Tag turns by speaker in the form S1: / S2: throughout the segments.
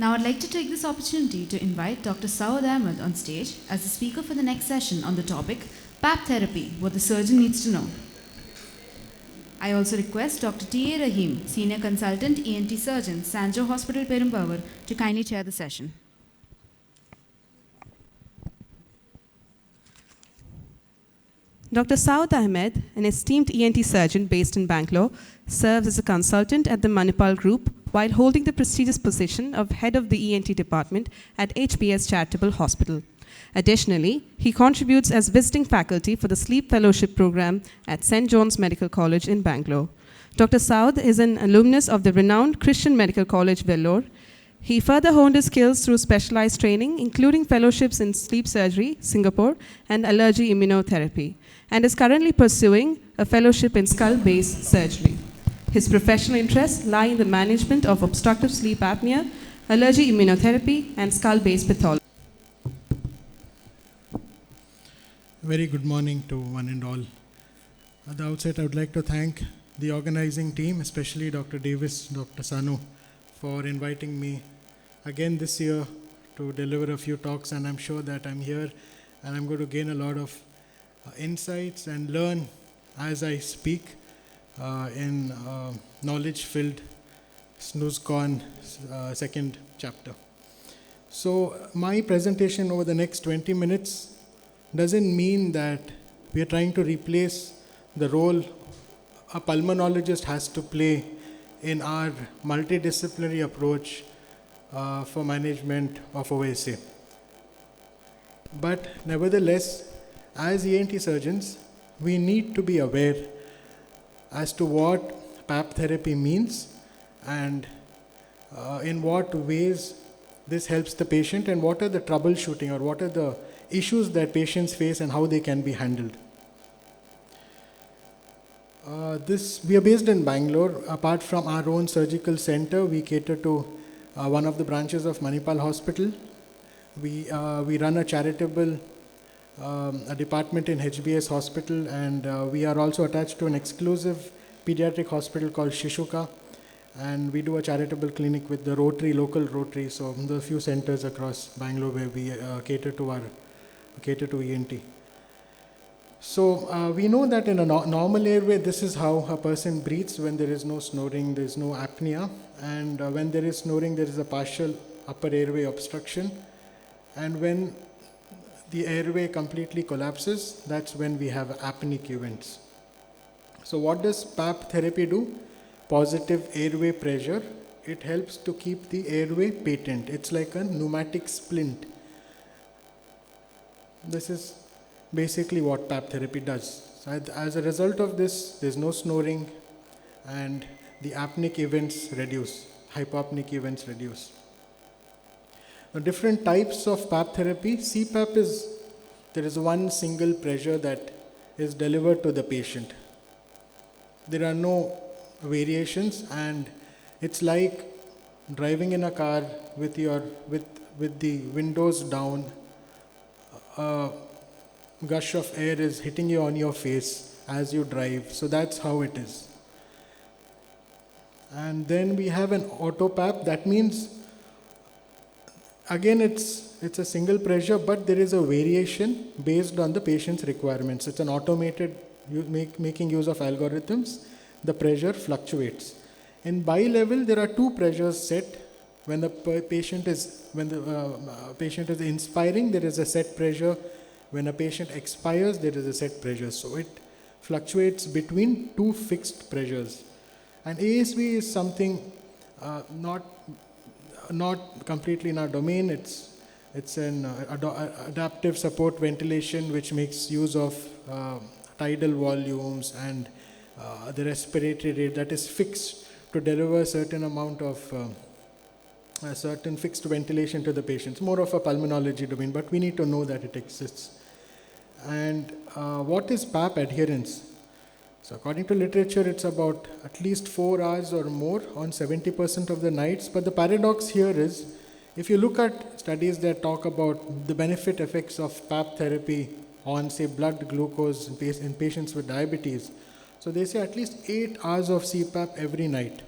S1: Now I'd like to take this opportunity to invite Dr. Saud Ahmed on stage as the speaker for the next session on the topic PAP therapy, what the surgeon needs to know. I also request Dr. T.A. Rahim, Senior Consultant ENT Surgeon, Sanjo Hospital, Perumbavoor, to kindly chair the session.
S2: Dr. Saud Ahmed, an esteemed ENT surgeon based in Bangalore, serves as a consultant at the Manipal Group while holding the prestigious position of head of the ENT department at HBS Charitable Hospital. Additionally, he contributes as visiting faculty for the Sleep Fellowship Program at St. John's Medical College in Bangalore. Dr. Saud is an alumnus of the renowned Christian Medical College, Vellore. He further honed his skills through specialized training, including fellowships in sleep surgery, Singapore, and allergy immunotherapy, and is currently pursuing a fellowship in skull-base surgery. His professional interests lie in the management of obstructive sleep apnea, allergy immunotherapy, and skull-base pathology.
S3: Very good morning to one and all. At the outset, I would like to thank the organizing team, especially Dr. Davis, Dr. Sanu, for inviting me again this year to deliver a few talks, and I'm sure that I'm here and I'm going to gain a lot of insights and learn as I speak in knowledge-filled SnoozeCon second chapter. So my presentation over the next 20 minutes doesn't mean that we are trying to replace the role a pulmonologist has to play in our multidisciplinary approach for management of OSA. But nevertheless, as ENT surgeons, we need to be aware as to what PAP therapy means and in what ways this helps the patient and what are the troubleshooting or what are the issues that patients face and how they can be handled. We are based in Bangalore. Apart from our own surgical center, we cater to one of the branches of Manipal Hospital. We run a charitable a department in HBS Hospital, and we are also attached to an exclusive pediatric hospital called Shishuka, and we do a charitable clinic with the Rotary, local Rotary. So there are a few centers across Bangalore where we cater to ENT. So we know that in a normal airway, this is how a person breathes when there is no snoring, there is no apnea, and when there is snoring, there is a partial upper airway obstruction, and when the airway completely collapses, that's when we have apneic events. So what does PAP therapy do? Positive airway pressure. It helps to keep the airway patent. It's like a pneumatic splint. This is basically what PAP therapy does. So as a result of this, there's no snoring and the apneic events reduce, hypopneic events reduce. The different types of PAP therapy, CPAP there is one single pressure that is delivered to the patient. There are no variations, and it's like driving in a car with the windows down. A gush of air is hitting you on your face as you drive. So that's how it is. And then we have an auto PAP. That means again, it's a single pressure, but there is a variation based on the patient's requirements. It's an automated, making use of algorithms. The pressure fluctuates. In bi-level, there are two pressures set. When the patient is inspiring, there is a set pressure. When a patient expires, there is a set pressure. So it fluctuates between two fixed pressures. And ASV is something not completely in our domain. It's an adaptive support ventilation which makes use of tidal volumes and the respiratory rate that is fixed to deliver a certain amount of a certain fixed ventilation to the patients. More of a pulmonology domain, but we need to know that it exists. And what is PAP adherence? So according to literature, it's about at least 4 hours or more on 70% of the nights. But the paradox here is, if you look at studies that talk about the benefit effects of PAP therapy on, say, blood glucose in patients with diabetes, so they say at least 8 hours of CPAP every night.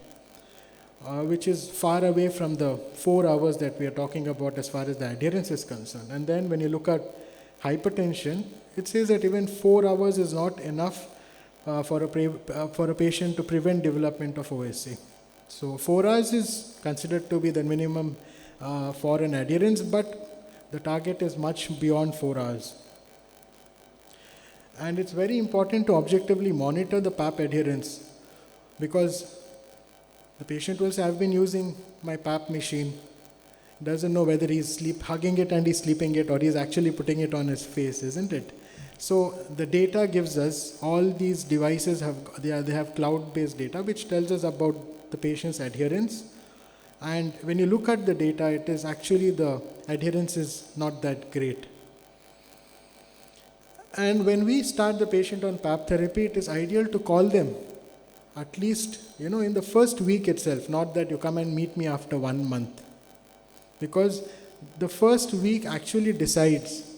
S3: which is far away from the 4 hours that we are talking about as far as the adherence is concerned. And then when you look at hypertension, it says that even 4 hours is not enough for a patient to prevent development of OSA. So 4 hours is considered to be the minimum for an adherence, but the target is much beyond 4 hours. And it's very important to objectively monitor the PAP adherence, because the patient will say, I've been using my PAP machine, doesn't know whether he's hugging it and he's sleeping it, or he's actually putting it on his face, isn't it? So the data gives us, all these devices they have cloud-based data which tells us about the patient's adherence. And when you look at the data, it is actually the adherence is not that great. And when we start the patient on PAP therapy, it is ideal to call them at least, in the first week itself, not that you come and meet me after 1 month. Because the first week actually decides.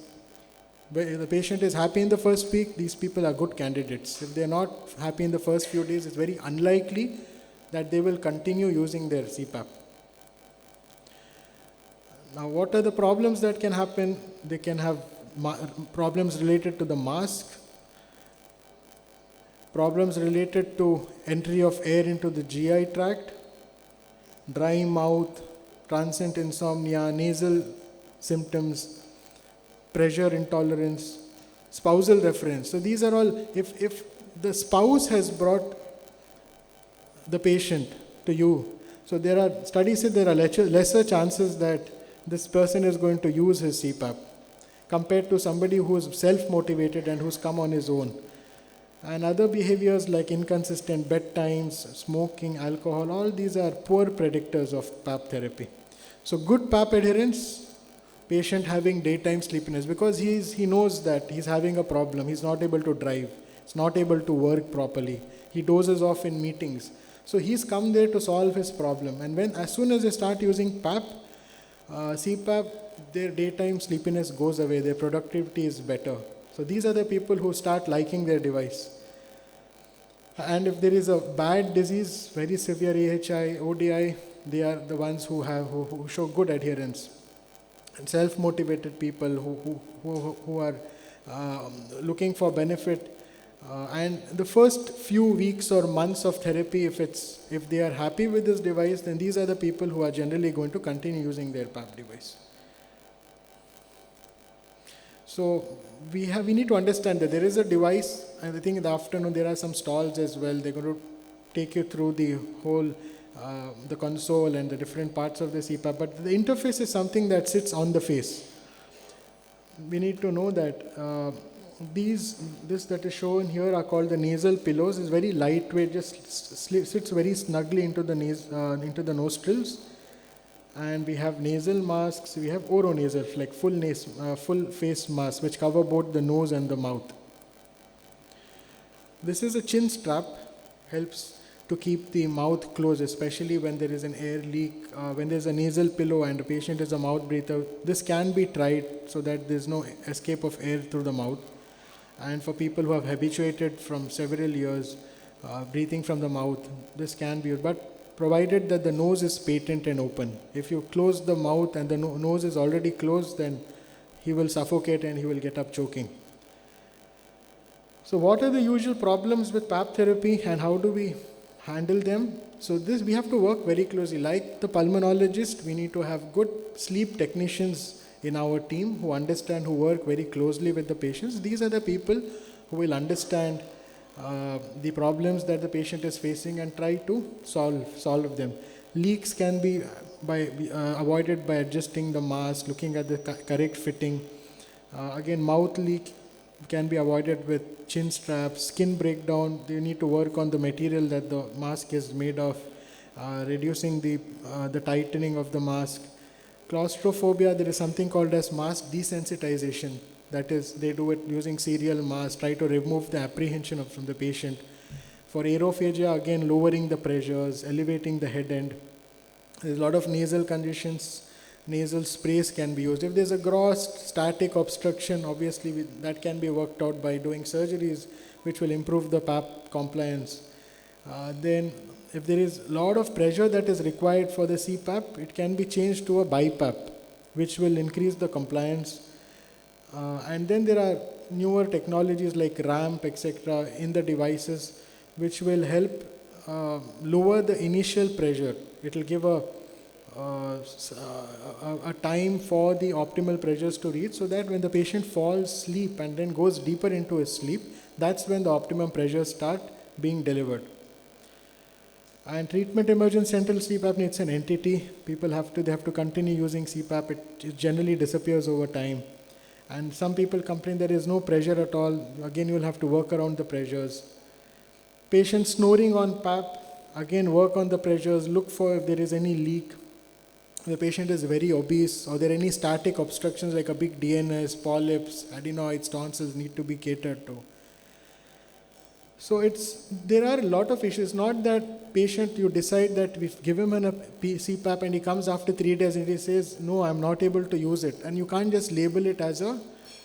S3: If the patient is happy in the first week, these people are good candidates. If they're not happy in the first few days, it's very unlikely that they will continue using their CPAP. Now, what are the problems that can happen? They can have problems related to the mask, problems related to entry of air into the GI tract, dry mouth, transient insomnia, nasal symptoms, pressure intolerance, spousal reference. So these are all, if the spouse has brought the patient to you, so there are studies that there are lesser chances that this person is going to use his CPAP compared to somebody who is self-motivated and who's come on his own. And other behaviors like inconsistent bedtimes, smoking, alcohol, all these are poor predictors of PAP therapy. So good PAP adherence, patient having daytime sleepiness, because he knows that he's having a problem. He's not able to drive. He's not able to work properly. He dozes off in meetings. So he's come there to solve his problem. And as soon as they start using PAP, CPAP, their daytime sleepiness goes away. Their productivity is better. So these are the people who start liking their device. And if there is a bad disease, very severe AHI, ODI, they are the ones who show good adherence. And self-motivated people who are looking for benefit. And the first few weeks or months of therapy, if they are happy with this device, then these are the people who are generally going to continue using their PAP device. So we need to understand that there is a device, and I think in the afternoon there are some stalls as well. They're going to take you through the whole, the console and the different parts of the CPAP. But the interface is something that sits on the face. We need to know that this that is shown here are called the nasal pillows. It's very lightweight, just sits very snugly into the nostrils. And we have nasal masks, we have oronasal, like full face masks, which cover both the nose and the mouth. This is a chin strap, helps to keep the mouth closed, especially when there is an air leak, when there's a nasal pillow and the patient is a mouth breather. This can be tried so that there's no escape of air through the mouth. And for people who have habituated from several years, breathing from the mouth, this can be used. But provided that the nose is patent and open. If you close the mouth and the nose is already closed, then he will suffocate and he will get up choking. So what are the usual problems with PAP therapy and how do we handle them? So we have to work very closely. Like the pulmonologist, we need to have good sleep technicians in our team who understand, who work very closely with the patients. These are the people who will understand the problems that the patient is facing and try to solve them. Leaks can be avoided by adjusting the mask, looking at the correct fitting. Again, mouth leak can be avoided with chin straps. Skin breakdown, you need to work on the material that the mask is made of, reducing the tightening of the mask. Claustrophobia, there is something called as mask desensitization. That is, they do it using serial masks, try to remove the apprehension from the patient. For aerophagia, again, lowering the pressures, elevating the head end. There's a lot of nasal conditions. Nasal sprays can be used. If there's a gross static obstruction, obviously that can be worked out by doing surgeries, which will improve the PAP compliance. Then if there is a lot of pressure that is required for the CPAP, it can be changed to a BiPAP, which will increase the compliance. And then there are newer technologies like ramp, etc., in the devices, which will help lower the initial pressure. It will give a time for the optimal pressures to reach, so that when the patient falls asleep and then goes deeper into his sleep, that's when the optimum pressures start being delivered. And treatment emergent central sleep apnea, it's an entity. People have to continue using CPAP. It generally disappears over time. And some people complain there is no pressure at all. Again, you'll have to work around the pressures. Patient snoring on PAP, again work on the pressures, look for if there is any leak. The patient is very obese, or there are any static obstructions like a big DNS, polyps, adenoids, tonsils need to be catered to. So there are a lot of issues. Not that patient, you decide that we give him a CPAP and he comes after 3 days and he says, no, I'm not able to use it. And you can't just label it as a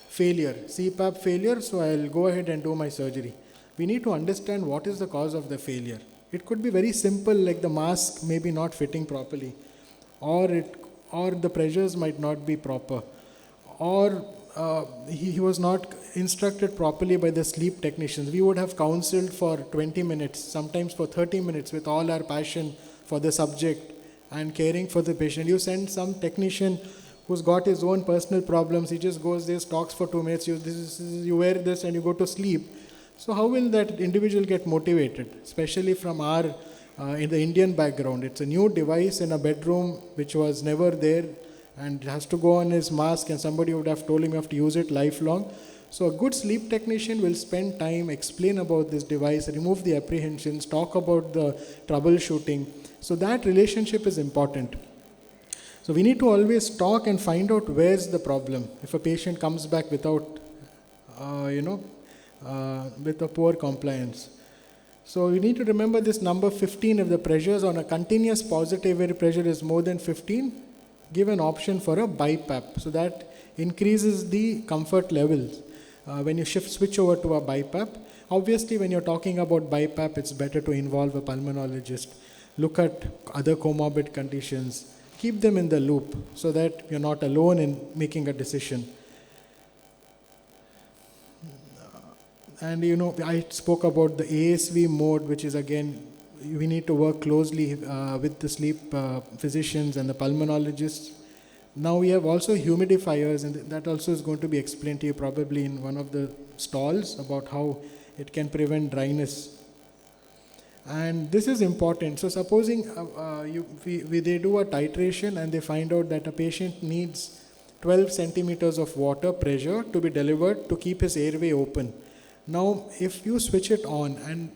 S3: failure, CPAP failure, so I'll go ahead and do my surgery. We need to understand what is the cause of the failure. It could be very simple, like the mask maybe not fitting properly, or the pressures might not be proper, or he was not instructed properly by the sleep technicians. We would have counseled for 20 minutes, sometimes for 30 minutes, with all our passion for the subject and caring for the patient. You send some technician who's got his own personal problems, he just goes there, talks for 2 minutes, you wear this and you go to sleep. So how will that individual get motivated, especially from our in the Indian background? It's a new device in a bedroom which was never there, and has to go on his mask, and somebody would have told him you have to use it lifelong. So a good sleep technician will spend time, explain about this device, remove the apprehensions, talk about the troubleshooting. So that relationship is important. So we need to always talk and find out where's the problem. If a patient comes back without, with a poor compliance. So you need to remember this number 15. If the pressures on a continuous positive air pressure is more than 15, give an option for a BiPAP. So that increases the comfort levels. When you switch over to a BiPAP, obviously when you're talking about BiPAP, it's better to involve a pulmonologist. Look at other comorbid conditions. Keep them in the loop so that you're not alone in making a decision. And I spoke about the ASV mode, which is again, we need to work closely with the sleep physicians and the pulmonologists. Now we have also humidifiers, and that also is going to be explained to you probably in one of the stalls about how it can prevent dryness. And this is important. So supposing they do a titration and they find out that a patient needs 12 centimeters of water pressure to be delivered to keep his airway open. Now, if you switch it on and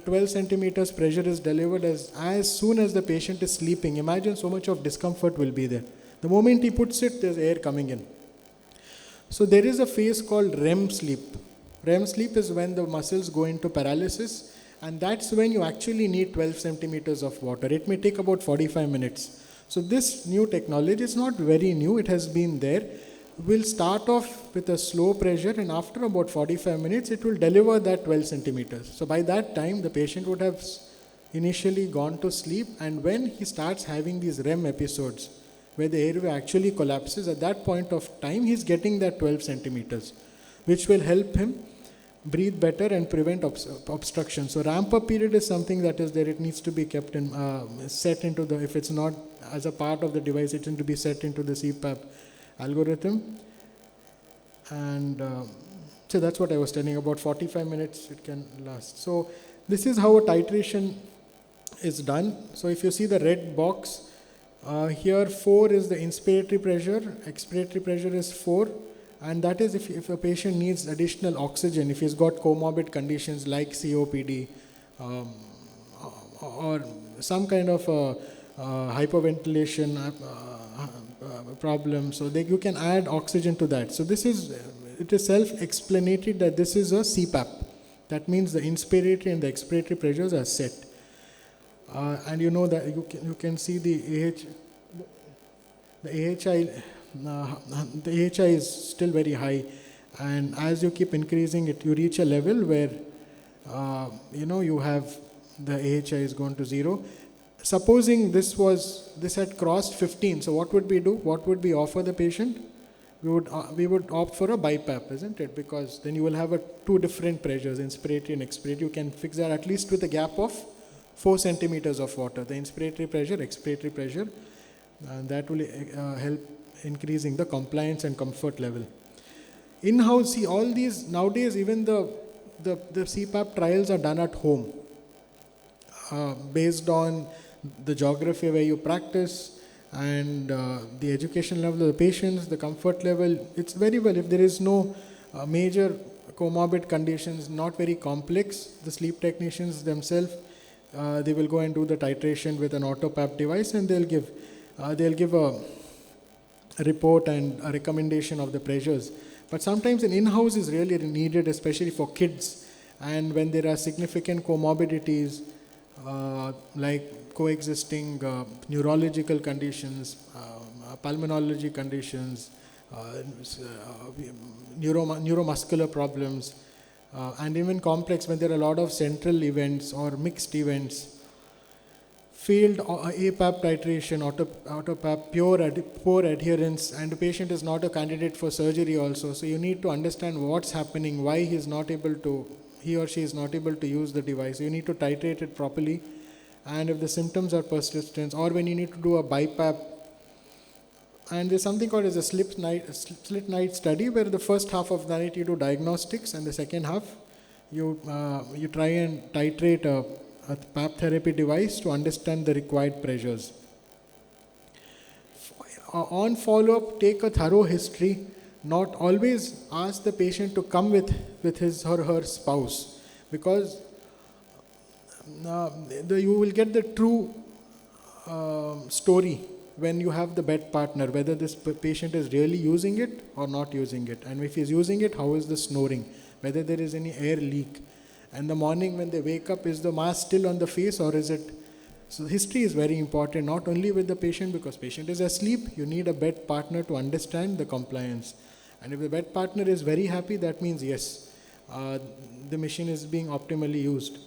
S3: 12 centimeters pressure is delivered as soon as the patient is sleeping, imagine so much of discomfort will be there. The moment he puts it, there's air coming in. So there is a phase called REM sleep. REM sleep is when the muscles go into paralysis, and that's when you actually need 12 centimeters of water. It may take about 45 minutes. So this new technology is not very new, it has been there. We'll start off with a slow pressure, and after about 45 minutes, it will deliver that 12 centimeters. So by that time, the patient would have initially gone to sleep, and when he starts having these REM episodes, where the airway actually collapses, at that point of time, he's getting that 12 centimeters, which will help him breathe better and prevent obstruction. So ramp-up period is something that is there. It needs to be kept in, set into the, if it's not as a part of the device, it needs to be set into the CPAP algorithm. And so that's what I was telling about 45 minutes it can last. So this is how a titration is done. So if you see the red box, here 4 is the inspiratory pressure, expiratory pressure is 4, and that is if a patient needs additional oxygen, if he's got comorbid conditions like COPD or some kind of hyperventilation problem, so you can add oxygen to that. So it is self-explanatory that this is a CPAP. That means the inspiratory and the expiratory pressures are set. And you know that you can see the AHI is still very high, and as you keep increasing it, you reach a level where you have the AHI is going to 0. Supposing this had crossed 15, so what would we do? What would we offer the patient? We would opt for a BiPAP, isn't it? Because then you will have two different pressures, inspiratory and expiratory. You can fix that at least with a gap of 4 centimeters of water. The inspiratory pressure, expiratory pressure, and that will help increasing the compliance and comfort level. In-house, see, all these nowadays, even the CPAP trials are done at home, based on the geography where you practice and the education level of the patients, the comfort level. It's very well, if there is no major comorbid conditions, not very complex, the sleep technicians themselves, they will go and do the titration with an auto PAP device, and they'll give a report and a recommendation of the pressures. But sometimes an in-house is really needed, especially for kids, and when there are significant comorbidities like coexisting neurological conditions, pulmonology conditions, neuromuscular problems, and even complex when there are a lot of central events or mixed events. Failed APAP titration, auto PAP, poor adherence, and the patient is not a candidate for surgery also. So you need to understand what's happening, why he or she is not able to use the device. You need to titrate it properly. And if the symptoms are persistent, or when you need to do a BiPAP, and there's something called as a slit night study, where the first half of the night you do diagnostics, and the second half you try and titrate a PAP therapy device to understand the required pressures. On follow-up, take a thorough history. Not always ask the patient to come with his or her spouse, because you will get the true story when you have the bed partner, whether this patient is really using it or not using it. And if he's using it, how is the snoring? Whether there is any air leak. And the morning when they wake up, is the mask still on the face, or is it? So history is very important, not only with the patient, because patient is asleep, you need a bed partner to understand the compliance. And if the bed partner is very happy, that means yes, the machine is being optimally used.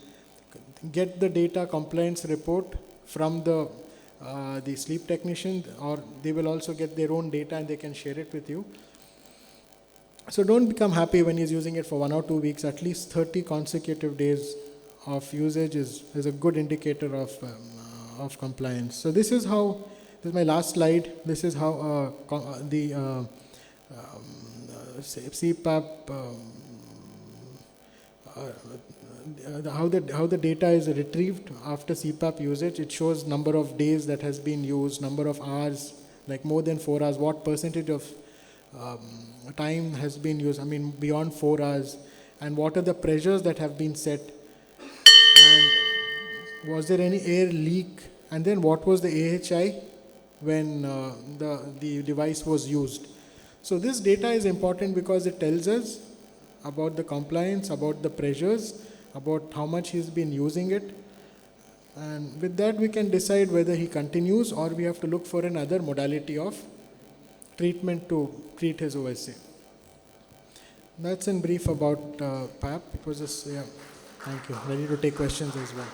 S3: Get the data compliance report from the sleep technician, or they will also get their own data and they can share it with you. So don't become happy when he's using it for 1 or 2 weeks. At least 30 consecutive days of usage is a good indicator of compliance. So this is my last slide. This is how the CPAP, how the data is retrieved after CPAP usage. It shows number of days that has been used, number of hours, like more than 4 hours, what percentage of time has been used, beyond 4 hours, and what are the pressures that have been set, and was there any air leak, and then what was the AHI when the device was used. So this data is important because it tells us about the compliance, about the pressures, about how much he's been using it, and with that we can decide whether he continues or we have to look for another modality of treatment to treat his OSA. That's in brief about PAP. It was just, thank you. Ready to take questions as well.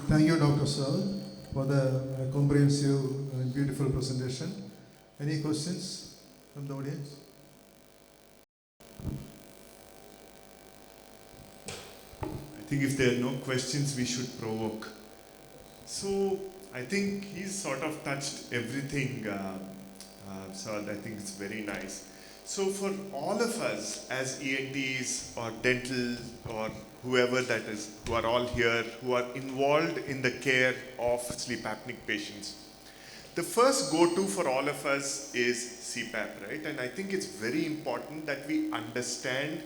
S4: Thank you, Dr. Saud, for the comprehensive and beautiful presentation. Any questions from the audience?
S5: I think if there are no questions, we should provoke. So I think he's sort of touched everything, so I think it's very nice. So for all of us as ENTs or dental or whoever that is, who are all here, who are involved in the care of sleep apneic patients, the first go-to for all of us is CPAP, right? And I think it's very important that we understand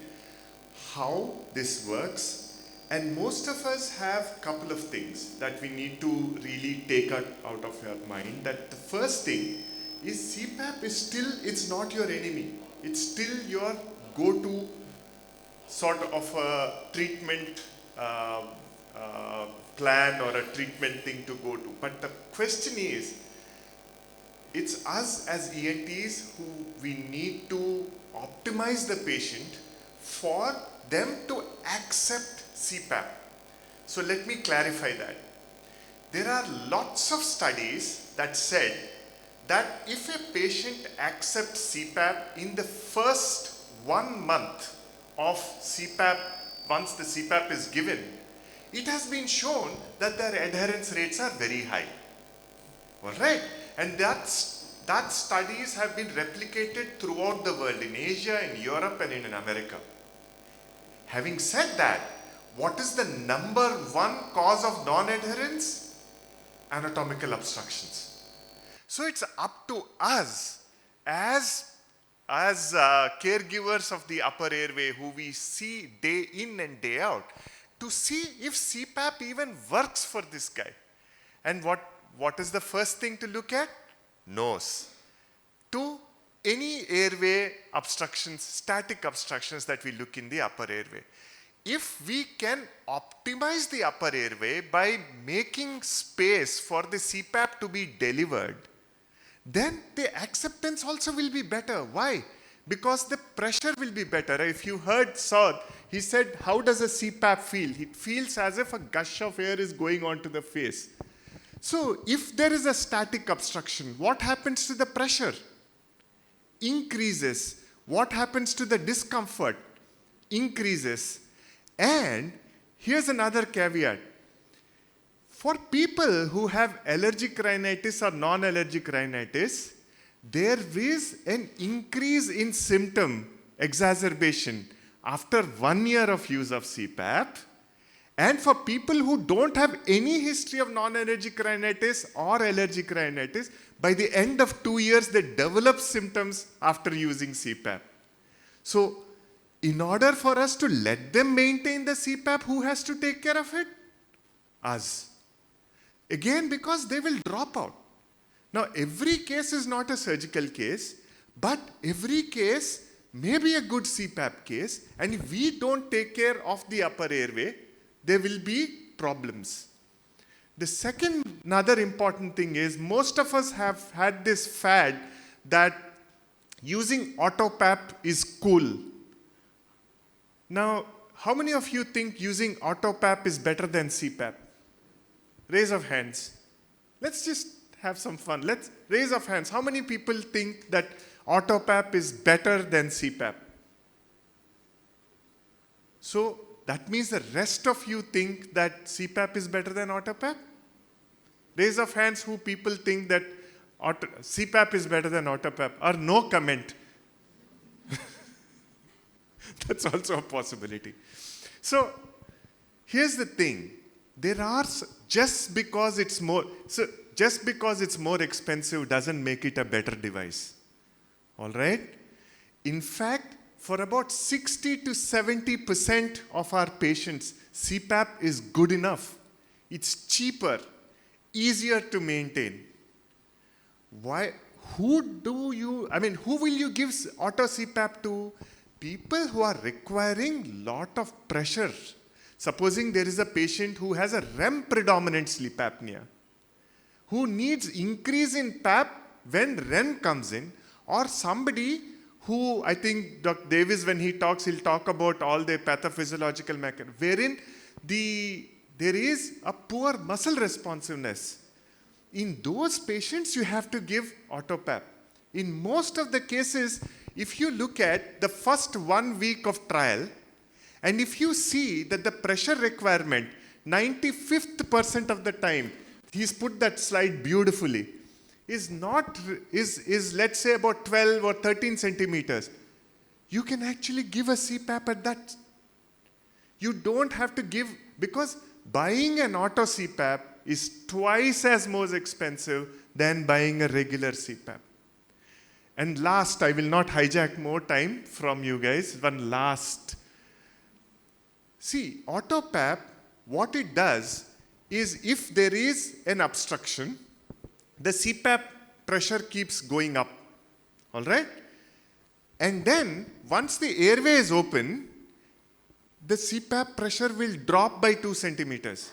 S5: how this works. And most of us have a couple of things that we need to really take out of your mind. That the first thing is CPAP is still, it's not your enemy. It's still your go-to sort of a treatment plan or a treatment thing to go to. But the question is, it's us as ENTs who we need to optimize the patient for them to accept CPAP. So let me clarify that. There are lots of studies that said that if a patient accepts CPAP in the first 1 month of CPAP, once the CPAP is given, it has been shown that their adherence rates are very high. All right, and that studies have been replicated throughout the world, in Asia, in Europe, and in America. Having said that, what is the number one cause of non-adherence? Anatomical obstructions. So it's up to us as caregivers of the upper airway, who we see day in and day out, to see if CPAP even works for this guy. And what is the first thing to look at? Nose. To any airway obstructions, static obstructions that we look in the upper airway. If we can optimize the upper airway by making space for the CPAP to be delivered, then the acceptance also will be better. Why? Because the pressure will be better. If you heard Saud, he said, how does a CPAP feel? It feels as if a gush of air is going onto the face. So if there is a static obstruction, what happens to the pressure? Increases. What happens to the discomfort? Increases. And here's another caveat. For people who have allergic rhinitis or non-allergic rhinitis, there is an increase in symptom exacerbation after 1 year of use of CPAP. And for people who don't have any history of non-allergic rhinitis or allergic rhinitis, by the end of 2 years, they develop symptoms after using CPAP. So, in order for us to let them maintain the CPAP, who has to take care of it? Us. Again, because they will drop out. Now, every case is not a surgical case, but every case may be a good CPAP case, and if we don't take care of the upper airway, there will be problems. The second, another important thing is, most of us have had this fad that using auto PAP is cool. Now, how many of you think using auto PAP is better than CPAP? Raise of hands. Let's just have some fun. Let's raise of hands. How many people think that auto PAP is better than CPAP? So that means the rest of you think that CPAP is better than auto PAP? Raise of hands who people think that CPAP is better than auto PAP, or no comment. That's also a possibility. So here's the thing. Just because it's more expensive doesn't make it a better device. All right? In fact, for about 60 to 70% of our patients, CPAP is good enough. It's cheaper, easier to maintain. Why? Who will you give auto CPAP to? People who are requiring lot of pressure. Supposing there is a patient who has a REM predominant sleep apnea, who needs increase in PAP when REM comes in, or somebody who, I think Dr. Davis, when he talks, he'll talk about all the pathophysiological mechanisms, wherein there is a poor muscle responsiveness. In those patients, you have to give auto PAP. In most of the cases, if you look at the first 1 week of trial, and if you see that the pressure requirement, 95th percent of the time, he's put that slide beautifully, is let's say about 12 or 13 centimeters. You can actually give a CPAP at that. You don't have to give, because buying an auto CPAP is twice as more expensive than buying a regular CPAP. And last, I will not hijack more time from you guys, one last. See, auto PAP, what it does is, if there is an obstruction, the CPAP pressure keeps going up. All right? And then, once the airway is open, the CPAP pressure will drop by 2 centimeters.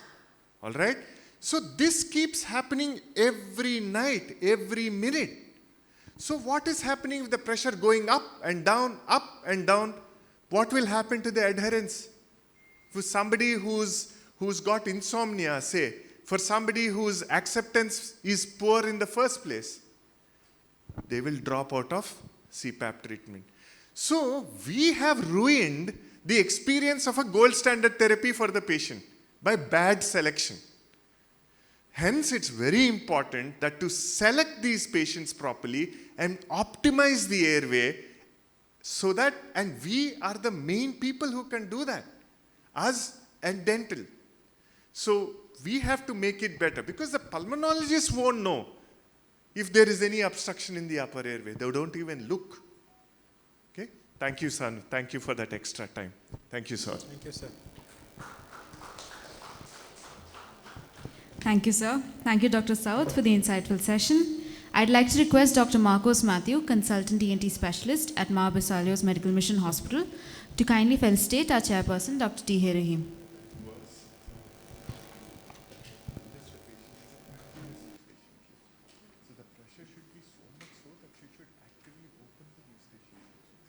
S5: All right? So this keeps happening every night, every minute. So what is happening with the pressure going up and down, up and down? What will happen to the adherence? For somebody who's who's got insomnia, say, for somebody whose acceptance is poor in the first place, they will drop out of CPAP treatment. So we have ruined the experience of a gold standard therapy for the patient by bad selection. Hence, it's very important that to select these patients properly and optimize the airway so that, and we are the main people who can do that, us and dental. So we have to make it better because the pulmonologists won't know if there is any obstruction in the upper airway. They don't even look. Okay? Thank you, son. Thank you for that extra time. Thank you, sir.
S3: Thank you, sir.
S1: Thank you, sir. Thank you, Dr. Saud, for the insightful session. I'd like to request Dr. Marcos Matthew, Consultant ENT Specialist at Mar Basalio's Medical Mission Hospital, to kindly felicitate our chairperson, Dr. T. Rahim.